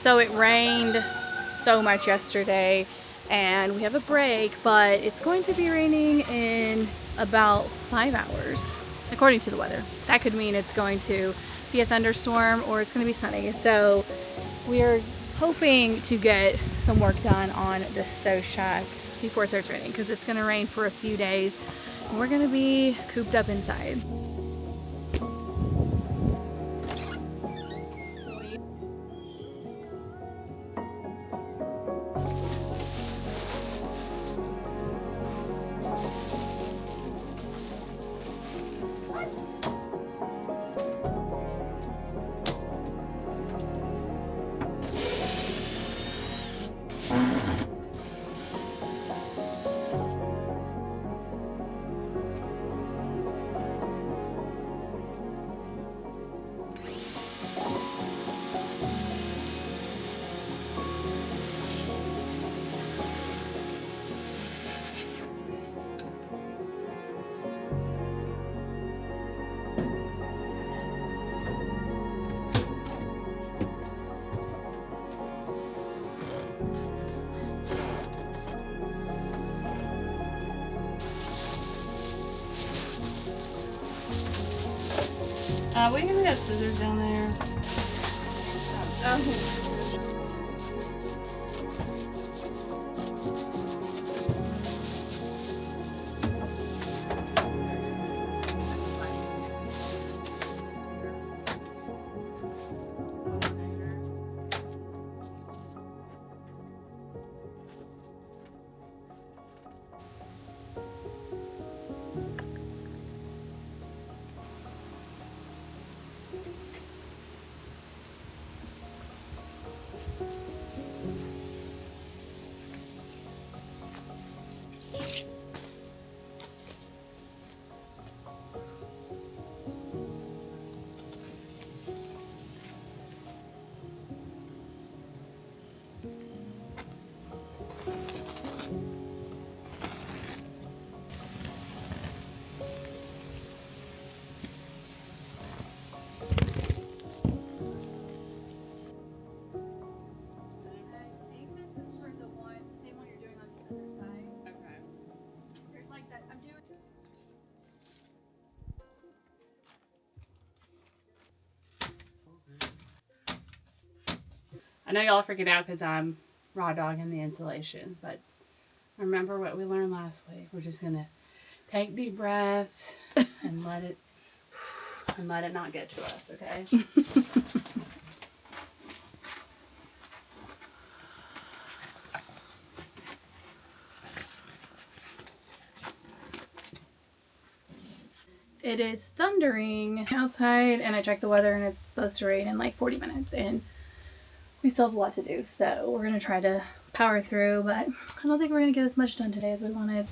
So it rained so much yesterday and we have a break, but it's going to be raining in about 5 hours, according to the weather. That could mean it's going to be a thunderstorm or it's going to be sunny. So we are hoping to get some work done on the stove shack before it starts raining, because it's going to rain for a few days and we're going to be cooped up inside. We even got scissors down there. Oh. I know y'all are freaking out because I'm raw dogging the insulation, but remember what we learned last week. We're just gonna take deep breaths and let it not get to us, okay? It is thundering outside and I checked the weather and it's supposed to rain in like 40 minutes and we still have a lot to do, so we're gonna try to power through, but I don't think we're gonna get as much done today as we wanted.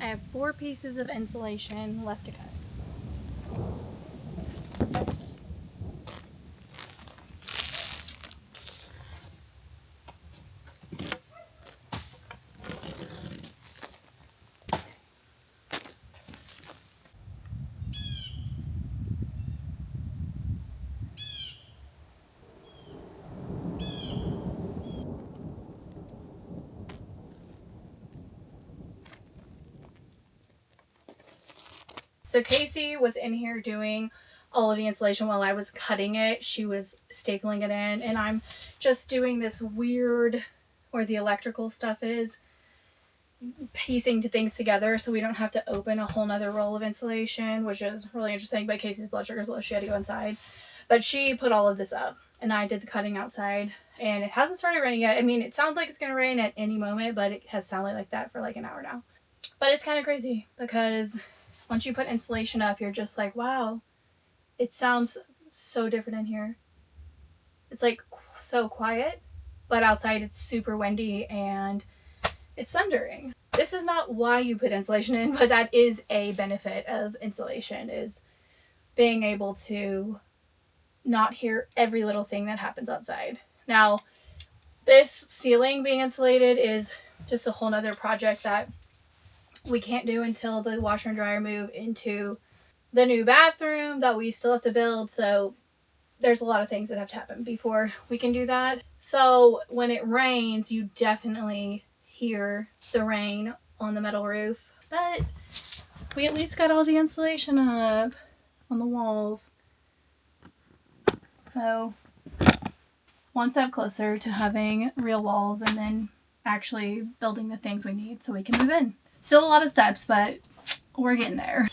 I have 4 pieces of insulation left to cut. So Casey was in here doing all of the insulation while I was cutting it. She was stapling it in, and I'm just doing this weird, where the electrical stuff is, piecing things together so we don't have to open a whole nother roll of insulation, which is really interesting. But Casey's blood sugar's low, she had to go inside. But she put all of this up, and I did the cutting outside, and it hasn't started raining yet. I mean, it sounds like it's going to rain at any moment, but it has sounded like that for like an hour now. But it's kind of crazy because once you put insulation up, you're just like, wow, It sounds so different in here. It's like so quiet, but outside it's super windy and it's thundering. This is not why you put insulation in, but that is a benefit of insulation, is being able to not hear every little thing that happens outside. Now, this ceiling being insulated is just a whole nother project that we can't do until the washer and dryer move into the new bathroom that we still have to build. So there's a lot of things that have to happen before we can do that. So when it rains, you definitely hear the rain on the metal roof. But we at least got all the insulation up on the walls. So one step closer to having real walls and then actually building the things we need so we can move in. Still a lot of steps, but we're getting there.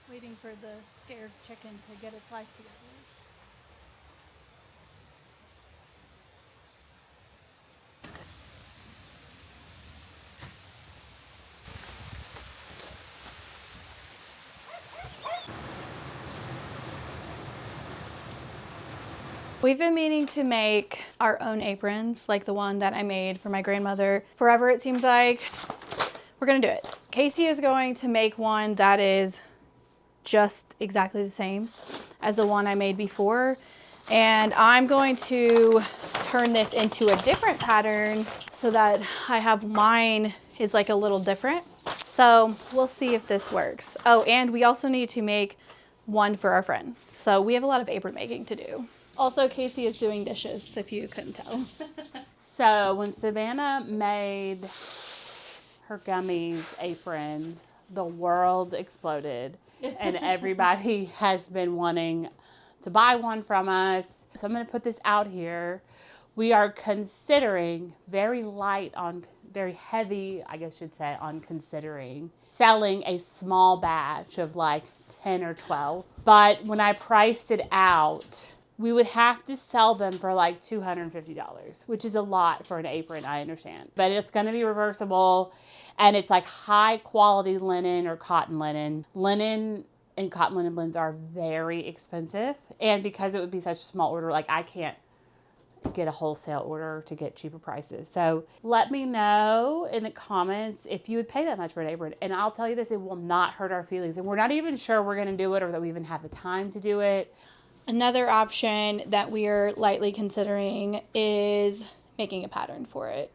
Waiting for the scared chicken to get its life together. We've been meaning to make our own aprons, like the one that I made for my grandmother forever, it seems like. We're gonna do it. Casey is going to make one that is just exactly the same as the one I made before. And I'm going to turn this into a different pattern so that I have mine is like a little different. So we'll see if this works. Oh, and we also need to make one for our friend. So we have a lot of apron making to do. Also, Casey is doing dishes, if you couldn't tell. So when Savannah made her gummies apron, the world exploded and everybody has been wanting to buy one from us. So I'm going to put this out here. We are considering very heavy, I guess I should say, on considering selling a small batch of like 10 or 12. But when I priced it out, we would have to sell them for like $250, which is a lot for an apron, I understand. But it's going to be reversible, and it's like high quality linen or cotton linen. Linen and cotton linen blends are very expensive, and because it would be such a small order, like I can't get a wholesale order to get cheaper prices. So let me know in the comments if you would pay that much for an apron. And I'll tell you this, it will not hurt our feelings. And we're not even sure we're going to do it or that we even have the time to do it. Another option that we are lightly considering is making a pattern for it.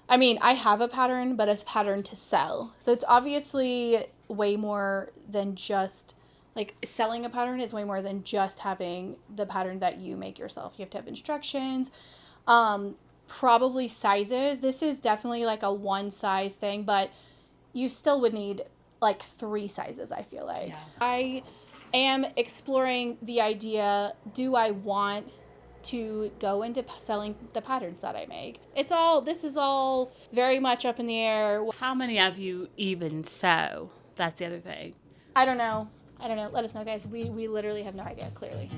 I mean, I have a pattern, but it's a pattern to sell. So it's obviously way more than just, like, selling a pattern is way more than just having the pattern that you make yourself. You have to have instructions, probably sizes. This is definitely like a one size thing, but you still would need like 3 sizes, I feel like. Yeah. I am exploring the idea, do I want to go into selling the patterns that I make? This is all very much up in the air. How many of you even sew? That's the other thing. I don't know. Let us know, guys. We literally have no idea, clearly.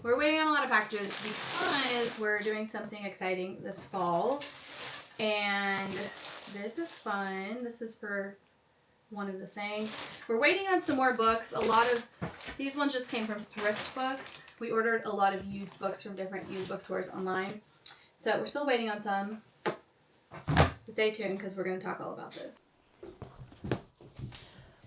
we're waiting on a lot of packages because we're doing something exciting this fall. And this is fun. This is for one of the things. We're waiting on some more books. A lot of these ones just came from thrift books. We ordered a lot of used books from different used bookstores online. So we're still waiting on some. Stay tuned because we're going to talk all about this.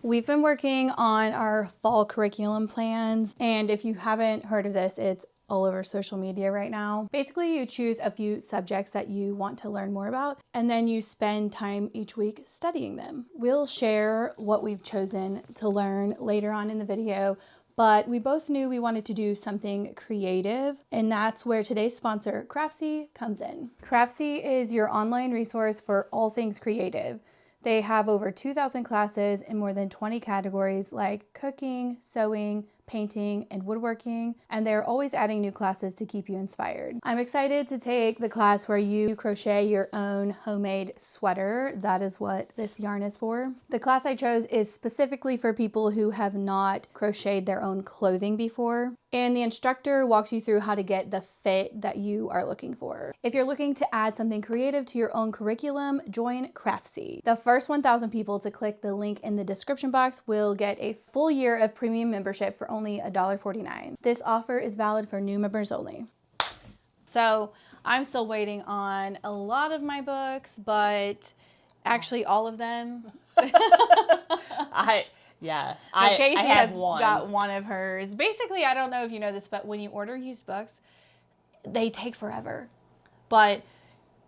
We've been working on our fall curriculum plans, and if you haven't heard of this, it's all over social media right now. Basically, you choose a few subjects that you want to learn more about, and then you spend time each week studying them. We'll share what we've chosen to learn later on in the video, but we both knew we wanted to do something creative, and that's where today's sponsor, Craftsy, comes in. Craftsy is your online resource for all things creative. They have over 2,000 classes in more than 20 categories like cooking, sewing, painting, and woodworking, and they're always adding new classes to keep you inspired. I'm excited to take the class where you crochet your own homemade sweater. That is what this yarn is for. The class I chose is specifically for people who have not crocheted their own clothing before, and the instructor walks you through how to get the fit that you are looking for. If you're looking to add something creative to your own curriculum, join Craftsy. The first 1,000 people to click the link in the description box will get a full year of premium membership for only $1.49. This offer is valid for new members only. So I'm still waiting on a lot of my books, but actually all of them. I Casey have has one. got one of hers. Basically, I don't know if you know this, but when you order used books, they take forever. But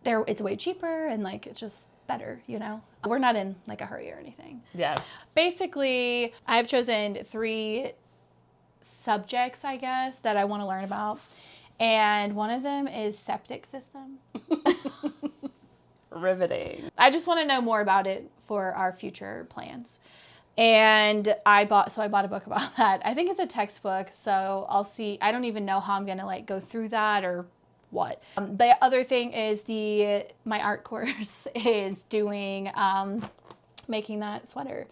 it's way cheaper and like it's just better, you know? We're not in like a hurry or anything. Yeah. Basically, I've chosen 3 subjects, I guess, that I want to learn about. And one of them is septic systems. Riveting. I just want to know more about it for our future plans. And I bought a book about that. I think it's a textbook, so I'll see. I don't even know how I'm going to like go through that or what. The other thing is my art course is doing making that sweater.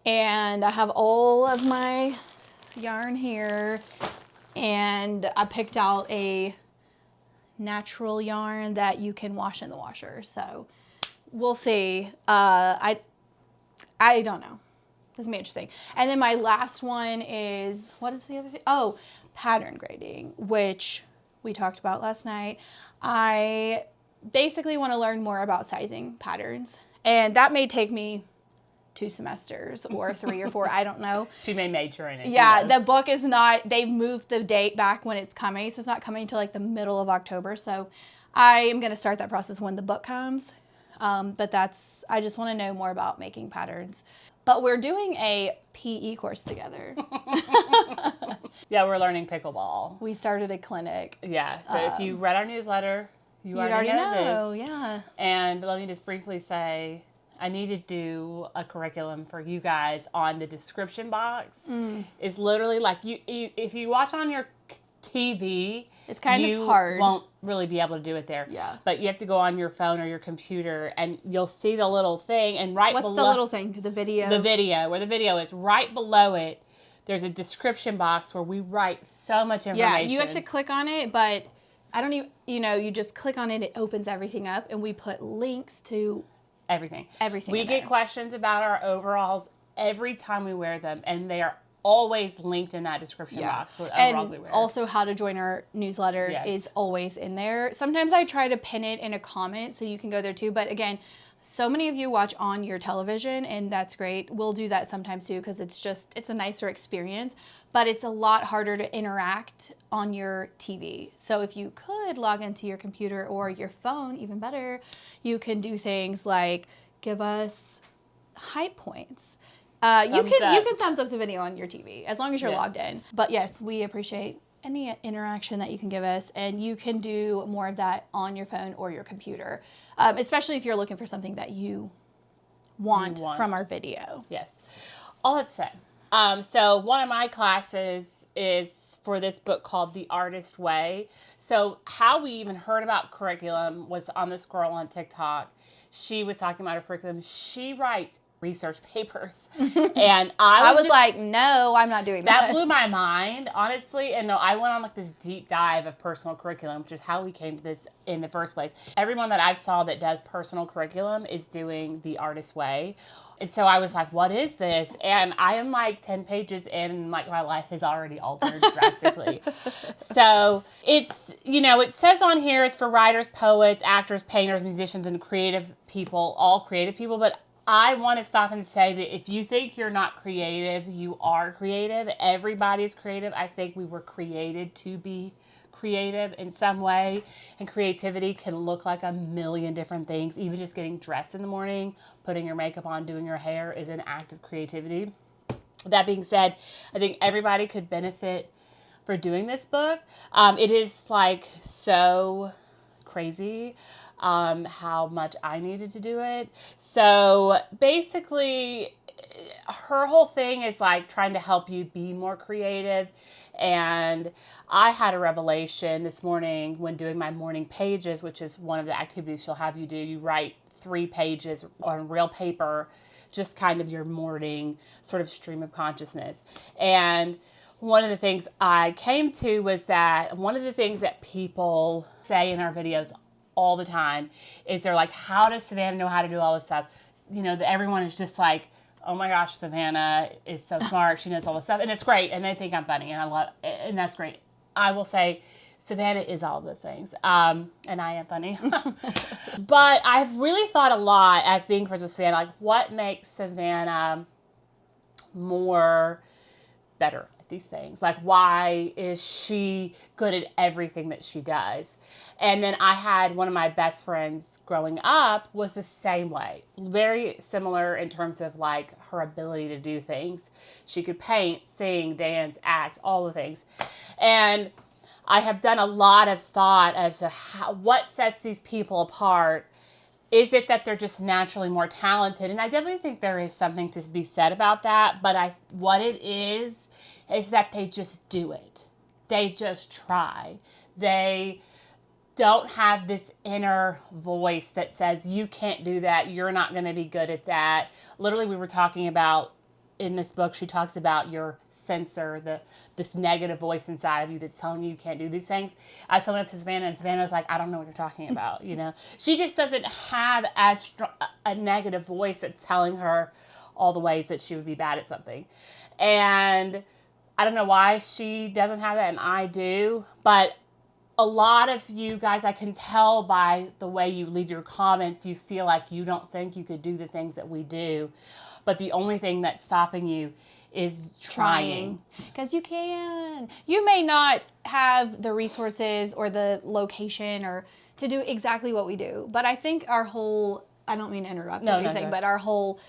And I have all of my yarn here, and I picked out a natural yarn that you can wash in the washer. So we'll see. I don't know. This is interesting. And then my last one is, what is the other thing? Oh, pattern grading, which we talked about last night. I basically want to learn more about sizing patterns, and that may take me 2 semesters or 3 or 4. I don't know. She may major in it. Yeah, the book is not, they've moved the date back when it's coming, so it's not coming until like the middle of October. So I am going to start that process when the book comes. But I just want to know more about making patterns. But we're doing a PE course together. Yeah, we're learning pickleball. We started a clinic. Yeah, so if you read our newsletter, you already know this. Yeah. And let me just briefly say, I need to do a curriculum for you guys on the description box. It's literally like if you watch on your TV, it's kind of hard. You won't really be able to do it there. Yeah. But you have to go on your phone or your computer, and you'll see the little thing, and right below... What's the little thing? The video? The video, where the video is. Right below it, there's a description box where we write so much information. Yeah, you have to click on it, but I don't even... you just click on it, it opens everything up, and we put links to... Everything. We get questions about our overalls every time we wear them, and they are always linked in that description box. So and also how to join our newsletter is always in there. Sometimes I try to pin it in a comment so you can go there too. But again, so many of you watch on your television, and that's great. We'll do that sometimes too because it's a nicer experience. But it's a lot harder to interact on your TV. So if you could log into your computer or your phone, even better, you can do things like give us hype points. You can thumbs up the video on your TV as long as you're logged in. But yes, we appreciate any interaction that you can give us, and you can do more of that on your phone or your computer, especially if you're looking for something that you want from our video. Yes. All that said, so one of my classes is for this book called The Artist Way. So how we even heard about curriculum was on this girl on TikTok. She was talking about her curriculum. She writes research papers. And I was just, like, no, I'm not doing that. That blew my mind, honestly. And no, I went on like this deep dive of personal curriculum, which is how we came to this in the first place. Everyone that I saw that does personal curriculum is doing the artist way. And so I was like, what is this? And I am like 10 pages in and like my life has already altered drastically. So it's, you know, it says on here it's for writers, poets, actors, painters, musicians, and creative people, all creative people. But I want to stop and say that if you think you're not creative, you are creative. Everybody's creative. I think we were created to be creative in some way, and creativity can look like a million different things. Even just getting dressed in the morning, putting your makeup on, doing your hair is an act of creativity. That being said, I think everybody could benefit for doing this book. It is like so crazy how much I needed to do it. So basically, her whole thing is like trying to help you be more creative. And I had a revelation this morning when doing my morning pages, which is one of the activities she'll have you do. You write 3 pages on real paper, just kind of your morning sort of stream of consciousness. And one of the things I came to was that one of the things that people say in our videos all the time is they're like, how does Savannah know how to do all this stuff? You know, everyone is just like, oh my gosh, Savannah is so smart. She knows all this stuff. And it's great. And they think I'm funny. And I love it. And that's great. I will say Savannah is all those things. And I am funny. But I've really thought a lot as being friends with Savannah, like what makes Savannah more better at these things? Like, why is she good at everything that she does? And then I had one of my best friends growing up was the same way. Very similar in terms of like her ability to do things. She could paint, sing, dance, act, all the things. And I have done a lot of thought as to what sets these people apart. Is it that they're just naturally more talented? And I definitely think there is something to be said about that. But what it is that they just do it. They just try. They don't have this inner voice that says, you can't do that. You're not going to be good at that. Literally, we were talking about, in this book, she talks about your censor, this negative voice inside of you that's telling you can't do these things. I was telling that to Savannah, and Savannah was like, I don't know what you're talking about, you know. She just doesn't have as strong a negative voice that's telling her all the ways that she would be bad at something. And I don't know why she doesn't have that, and I do, but a lot of you guys, I can tell by the way you leave your comments, you feel like you don't think you could do the things that we do. But the only thing that's stopping you is trying. Because you can. You may not have the resources or the location or to do exactly what we do. But I think our whole, I don't mean to interrupt what you're saying, but our whole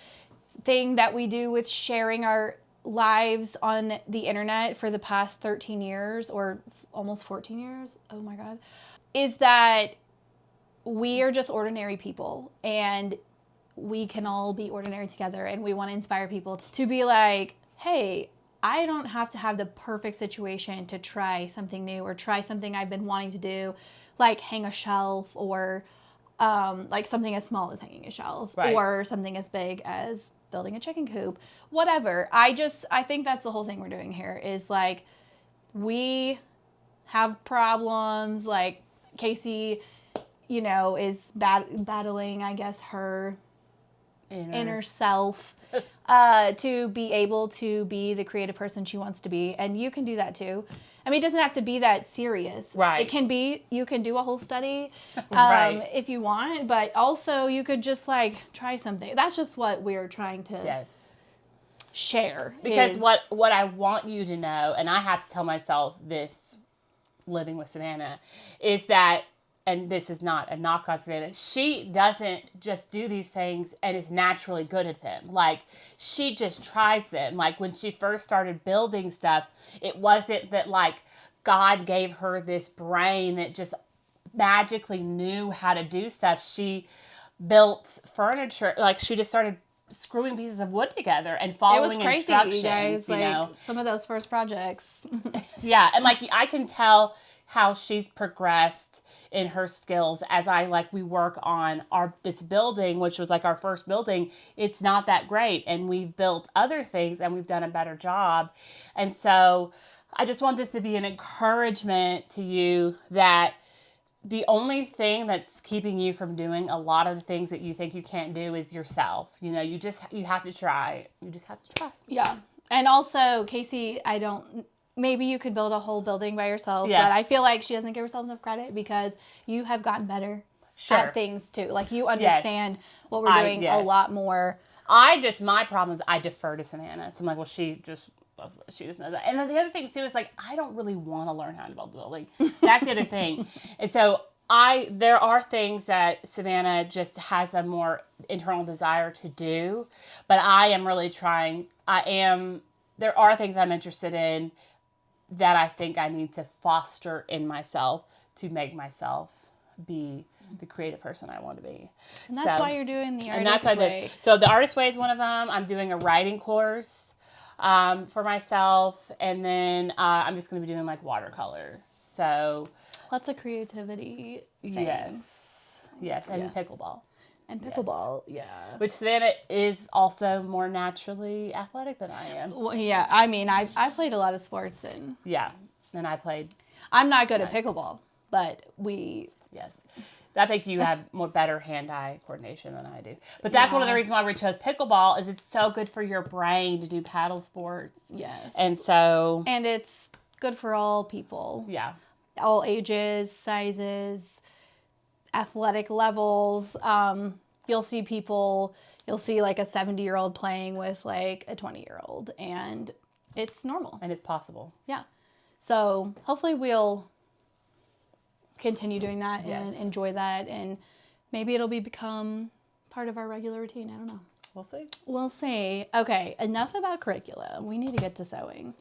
thing that we do with sharing our lives on the internet for the past 13 years or almost 14 years, oh my God, is that we are just ordinary people and we can all be ordinary together, and we want to inspire people to be like, hey, I don't have to have the perfect situation to try something new or try something I've been wanting to do, like hang a shelf or like something as small as hanging a shelf or something as big as building a chicken coop, whatever. I think that's the whole thing we're doing here is like, we have problems, like Casey, you know, is battling, I guess, her inner self to be able to be the creative person she wants to be. And you can do that too. I mean, it doesn't have to be that serious. Right. It can be, you can do a whole study if you want, but also you could just like try something. That's just what we're trying to share. Because what I want you to know, and I have to tell myself this living with Savannah, is that, and this is not a knock on Savannah, she doesn't just do these things and is naturally good at them. Like, she just tries them. Like, when she first started building stuff, it wasn't that, like, God gave her this brain that just magically knew how to do stuff. She built furniture. Like, she just started screwing pieces of wood together and It following was crazy, instructions, you guys. you Like know. some of those first projects. Yeah, and like I can tell how she's progressed in her skills as we work on this building, which was like our first building. It's not that great, and we've built other things and we've done a better job. And so I just want this to be an encouragement to you that the only thing that's keeping you from doing a lot of the things that you think you can't do is yourself. You know, you have to try. You just have to try. Yeah. And also, Casey, maybe you could build a whole building by yourself, Yeah. but I feel like she doesn't give herself enough credit because you have gotten better at things too. Like you understand what we're doing a lot more. My problem is I defer to Savannah. So I'm like, well, she just knows that. And then the other thing too is like, I don't really want to learn how to build a building. That's the other thing. And so there are things that Savannah just has a more internal desire to do, but I am really trying. There are things I'm interested in that I think I need to foster in myself to make myself be the creative person I want to be. And that's why you're doing the Artist Way. So the Artist Way is one of them. I'm doing a writing course for myself, and then I'm just going to be doing like watercolor. So lots of creativity thing. Yes, and pickleball. And pickleball, yes. Which Savannah is also more naturally athletic than I am. Well, yeah, I mean, I played a lot of sports and and I played. I'm not good at pickleball, but Yes. I think you have better hand-eye coordination than I do. But that's one of the reasons why we chose pickleball is it's so good for your brain to do paddle sports. Yes. And it's good for all people. Yeah. All ages, sizes, athletic levels. You'll see like a 70-year-old playing with like a 20-year-old, and it's normal. And it's possible. Yeah. So hopefully we'll continue doing that and enjoy that, and maybe it'll become part of our regular routine. I don't know. We'll see. Okay, enough about curriculum. We need to get to sewing.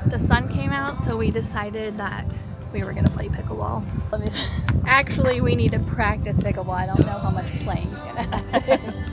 The sun came out, so we decided that we were going to play pickleball. Actually, we need to practice pickleball. I don't know how much playing is going to happen.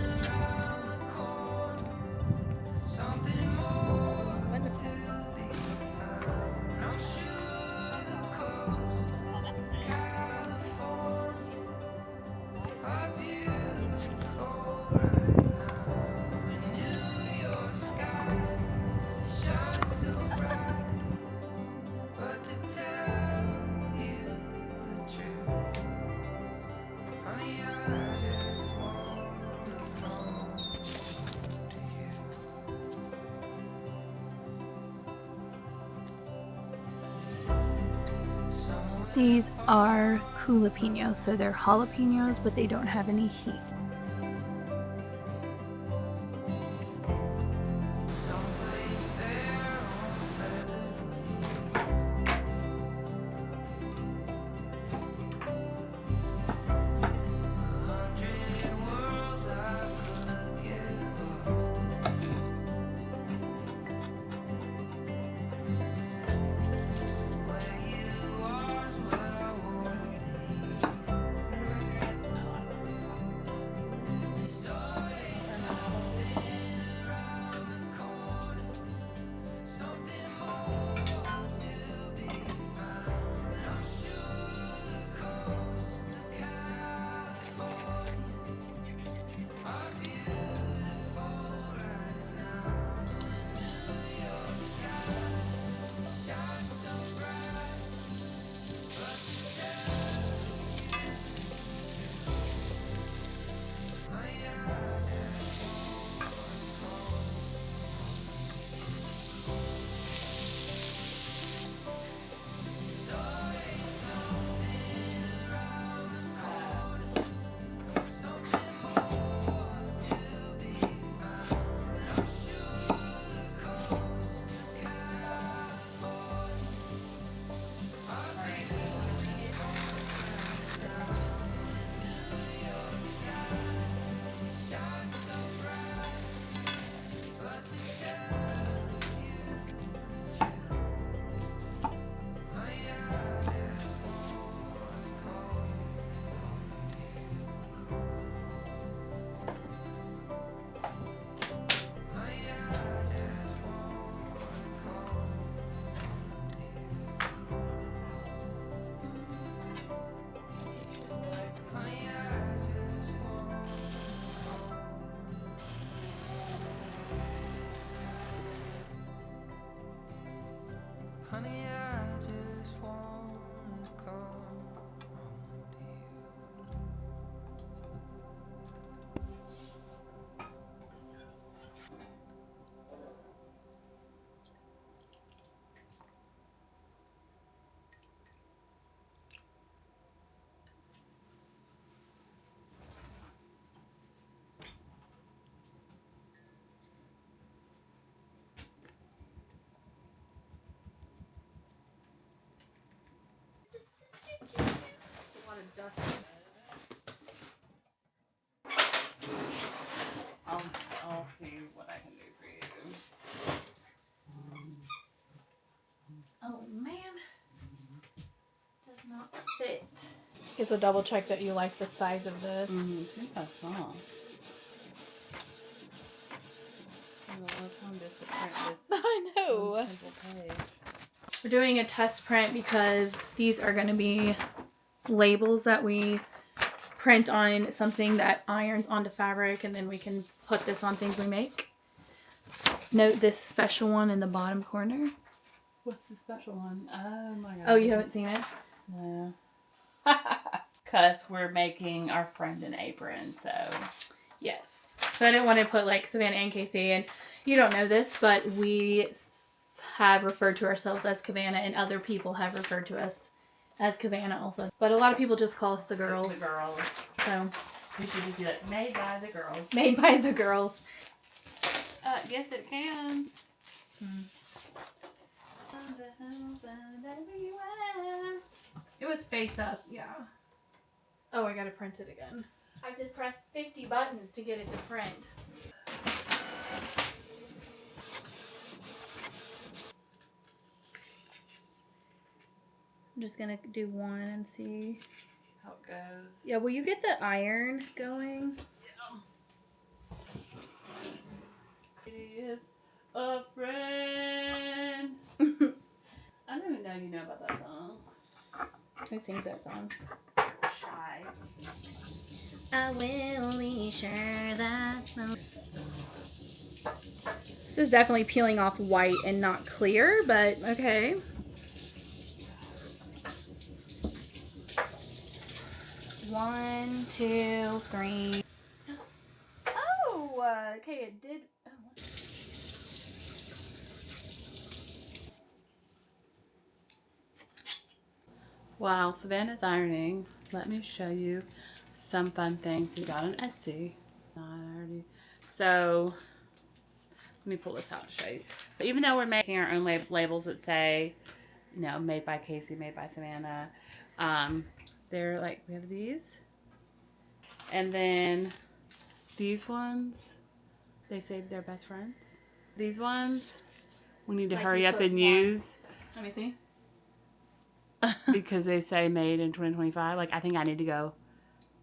These are jalapenos, so they're jalapenos, but they don't have any heat. Honey, I just wanna come home to you. A lot of dust. I'll see what I can do for you. Oh man, does not fit. Okay, so double check that you like the size of this. See how small. I know. We're doing a test print because these are going to be labels that we print on something that irons onto fabric, and then we can put this on things we make. Note this special one in the bottom corner. What's the special one? Oh my god. Oh, you haven't seen it? No. Because we're making our friend an apron, so. Yes. So I didn't want to put like Savannah and Casey, and you don't know this, but we have referred to ourselves as Cavanna, and other people have referred to us as Cavanna also. But a lot of people just call us the girls. The girls. So. We should just be like, made by the girls. Made by the girls. Yes, it can. It was face up, yeah. Oh, I gotta print it again. I did press 50 buttons to get it to print. I'm just gonna do one and see how it goes. Yeah, will you get the iron going? Yeah. Is a friend. I don't even know you know about that song. Who sings that song? Shy. I will be sure that. This is definitely peeling off white and not clear, but okay. One, two, three. Oh, okay, it did. Oh. While Savannah's ironing, let me show you some fun things we got on Etsy. So, let me pull this out to show you. But even though we're making our own labels that say, you know, made by Casey, made by Savannah, they're like, we have these. And then these ones, they say they're best friends. These ones, we need to Like hurry up and use. Let me see. Because they say made in 2025. Like, I think I need to go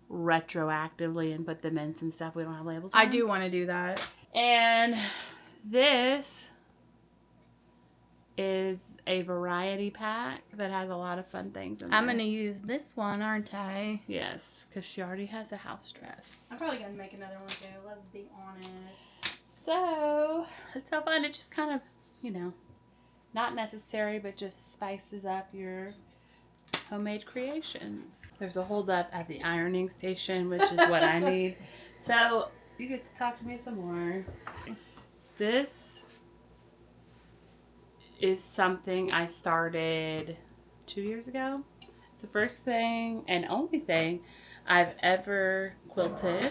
retroactively and put them in some stuff we don't have labels on. I do want to do that. And this is a variety pack that has a lot of fun things in there. I'm going to use this one, aren't I? Yes, because she already has a house dress. I'm probably going to make another one too. Let's be honest. So, it's so fun. It just kind of, you know, not necessary, but just spices up your homemade creations. There's a hold up at the ironing station, which is what I need. So, you get to talk to me some more. This is something I started 2 years ago. It's the first thing and only thing I've ever quilted.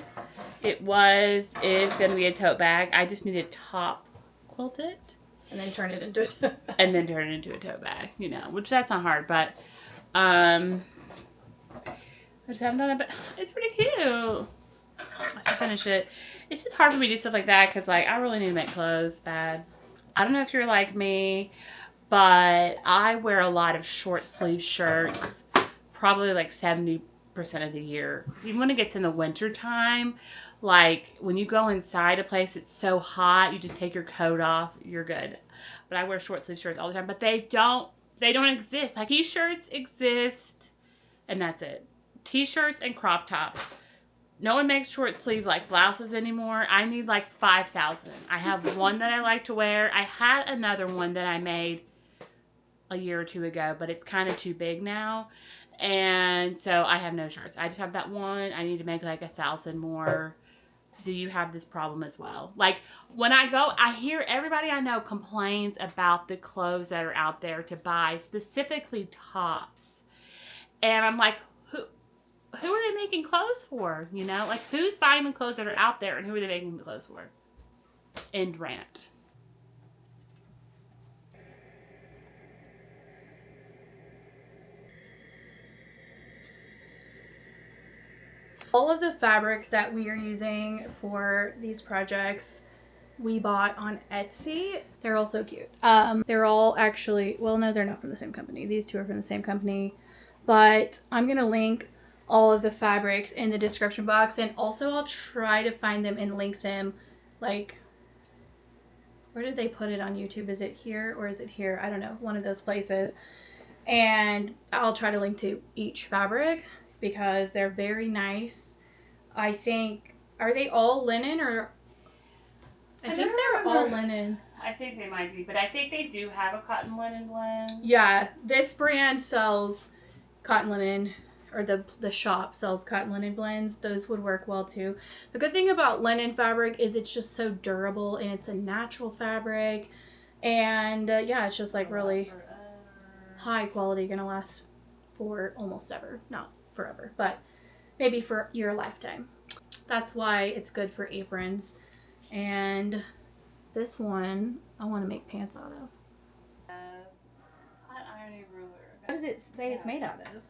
Is going to be a tote bag. I just need to top quilt it. And then turn it into a tote bag. And then turn it into a tote bag, you know, which that's not hard, but I just haven't done it, but it's pretty cute. I should finish it. It's just hard for me to do stuff like that because, like, I really need to make clothes bad. I don't know if you're like me, but I wear a lot of short sleeve shirts, probably like 70% of the year. Even when it gets in the winter time, like when you go inside a place, it's so hot, you just take your coat off, you're good. But I wear short sleeve shirts all the time, but they don't exist. Like, t-shirts exist, and that's it. T-shirts and crop tops. No one makes short sleeve like blouses anymore. I need like 5,000. I have one that I like to wear. I had another one that I made a year or two ago, but it's kind of too big now. And so I have no shirts. I just have that one. I need to make like 1,000 more. Do you have this problem as well? Like when I go, I hear everybody I know complains about the clothes that are out there to buy, specifically tops. And I'm like, who are they making clothes for? You know, like who's buying the clothes that are out there and who are they making the clothes for? End rant. All of the fabric that we are using for these projects we bought on Etsy. They're all so cute. They're all actually, well, no, they're not from the same company. These two are from the same company. But I'm going to link all of the fabrics in the description box, and also I'll try to find them and link them. Like, where did they put it on YouTube? Is it here or is it here? I don't know, one of those places. And I'll try to link to each fabric because they're very nice. I think, are they all linen or? I think they're all linen. I think they might be, but I think they do have a cotton linen blend. Yeah, this brand sells cotton linen, or the shop sells cotton linen blends. Those would work well too. The good thing about linen fabric is it's just so durable, and it's a natural fabric, and yeah, it's just like really high quality, gonna last for almost ever. Not forever, but maybe for your lifetime. That's why it's good for aprons. And this one I want to make pants out of. Hot ironing ruler. What does it say it's made out of?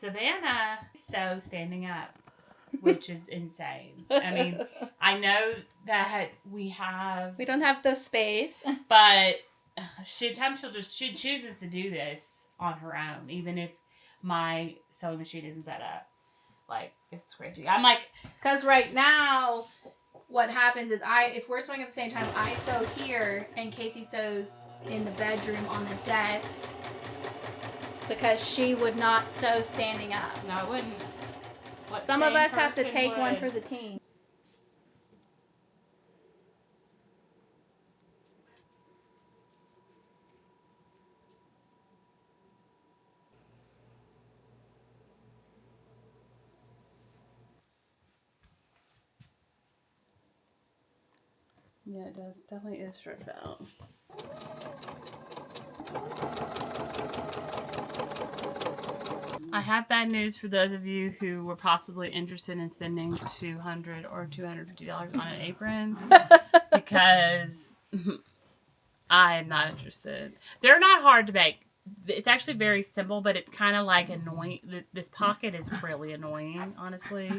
Savannah is so standing up, which is insane. I mean, I know that we don't have the space, but she chooses to do this on her own, even if my sewing machine isn't set up. Like, it's crazy. I'm like, because right now, what happens is if we're sewing at the same time, I sew here and Casey sews in the bedroom on the desk. Because she would not sew standing up. No, I wouldn't. Some of us have to take one for the team. Yeah, it does. Definitely is stretched out. I have bad news for those of you who were possibly interested in spending $200 or $250 on an apron because I am not interested. They're not hard to make. It's actually very simple, but it's kind of like annoying. This pocket is really annoying, honestly.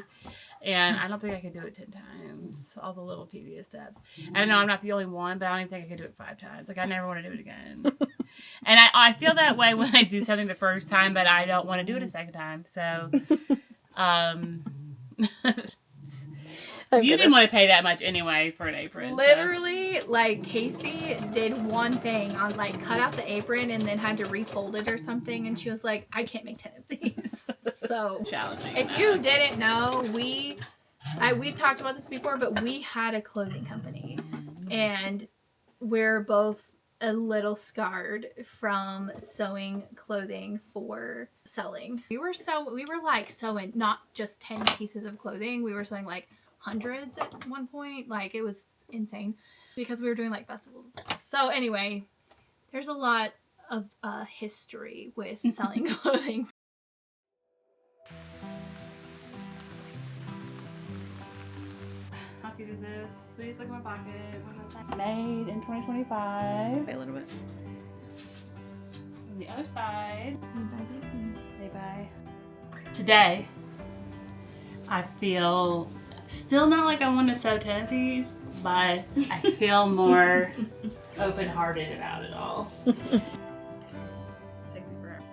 And I don't think I could do it 10 times. All the little tedious steps. And I know I'm not the only one, but I don't even think I could do it 5 times. Like, I never want to do it again. And I feel that way when I do something the first time, but I don't want to do it a second time. So, you didn't want to pay that much anyway for an apron. Literally, like, Casey did one thing on, like, cut out the apron and then had to refold it or something. And she was like, I can't make 10 of these. So, challenging. If you didn't know, we've talked about this before, but we had a clothing company. And we're both a little scarred from sewing clothing for selling. We were like sewing not just 10 pieces of clothing. We were sewing like hundreds at one point. Like, it was insane because we were doing like festivals and stuff. So anyway, there's a lot of history with selling clothing. How cute is this? Please look at my pocket. Made in 2025. Wait a little bit. On the other side. Bye bye. Today, I feel still not like I want to sew 10 of these, but I feel more open-hearted about it all. Take me forever.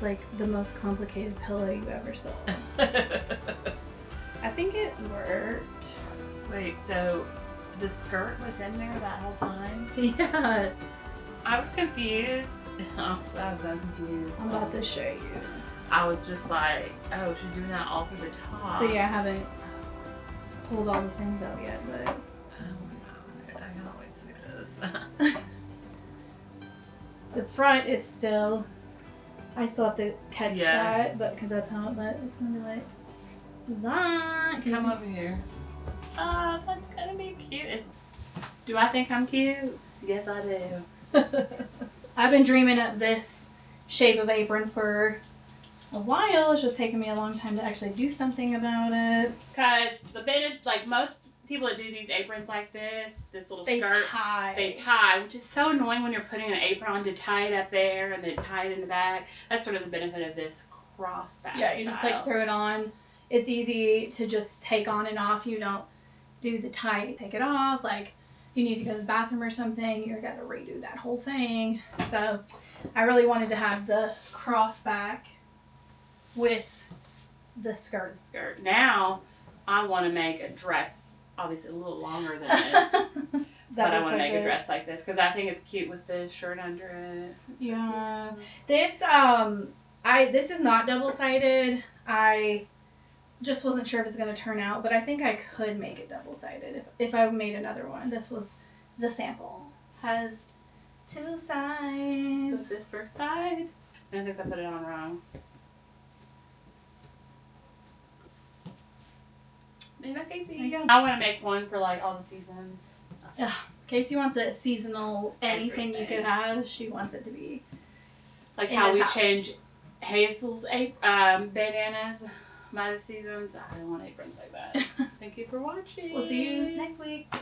like the most complicated pillow you ever saw. I think it worked. Wait, so the skirt was in there that whole time? Yeah. I was confused. I was so confused. I'm about to show you. I was just like, oh, she's doing that all through the top. See, I haven't pulled all the things out yet, but. Oh my god, I cannot wait to see this. The front is still. I still have to catch Yeah. that, but because that's how it's gonna be like that. Come over here. Oh, that's gonna be cute. Do I think I'm cute? Yes, I do. I've been dreaming of this shape of apron for a while. It's just taken me a long time to actually do something about it. Cause the benefit, like most people that do these aprons like this little They skirt, tie. they tie, which is so annoying when you're putting an apron on to tie it up there and then tie it in the back. That's sort of the benefit of this crossback. Yeah, you just like throw it on. It's easy to just take on and off. You don't do the tie to take it off. Like, you need to go to the bathroom or something, you're going to redo that whole thing. So, I really wanted to have the crossback with the skirt. Now, I want to make a dress, obviously a little longer than this. But I want to make a dress like this because I think it's cute with the shirt under it. Yeah. This this is not double-sided. I just wasn't sure if it's going to turn out, but I think I could make it double-sided if I made another one. This was the sample. Has 2 sides. Is this first side? I think I put it on wrong. Maybe Casey. There you go. I want to make one for like all the seasons. Casey wants a seasonal anything you Everything. could have. She wants it to be Like in how this we house. change Hazel's bandanas by the seasons. I don't want aprons like that. Thank you for watching. We'll see you next week.